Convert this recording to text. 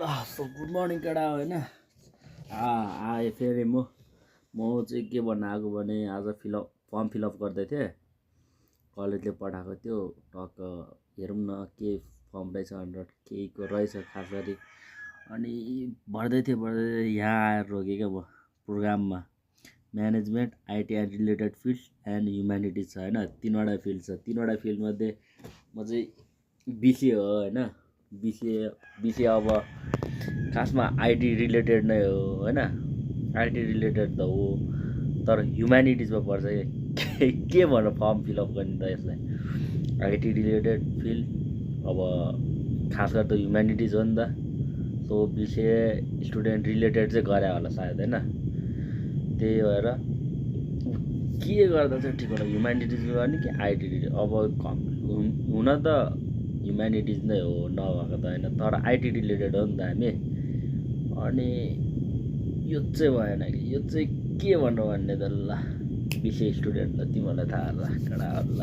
So good morning केटा होइन आएँ फेरि म चाहिँ के भन्न आएको भने आज फर्म फिलअप गर्दै थिएँ। कलेजले पठाएको थियो, टक्क हेरौँ न के फर्म रहेछ भनेर केहीको रहेछ खास गरी। अनि भर्दै थिएँ यहाँ आएर रोकेँ क्या म प्रोग्राममा। Management, IT and related field and humanities छ होइन, तिनवटा फिल्ड छ। तिनवटा फिल्डमध्ये म चाहिँ बिसिए हो होइन। बिसिए अब खासमा आइटी रिलेटेड नै हो होइन, आइटी रिलेटेड त हो तर ह्युम्यानिटिजमा पर्छ के भनेर फर्म फिलअप गर्ने त यसलाई। आइटी रिलेटेड फिल्ड अब खास गरी त ह्युम्यानिटिज हो नि त। सो बिसिए स्टुडेन्ट रिलेटेड चाहिँ गरे होला सायद होइन। त्यही भएर के गर्दा चाहिँ ठिक होला, ह्युम्यानिटिज गर्ने कि आइटी रिलेटेड। अब हुन त ह्युम्यानिटिज नै हो नभएको त होइन, तर आइटी रिलेटेड हो नि त हामी। अनि यो चाहिँ भएन कि यो चाहिँ के भनेर भन्ने त ल बिसिए स्टुडेन्ट ल तिमीहरूलाई थाहा होला केटाहरू ल।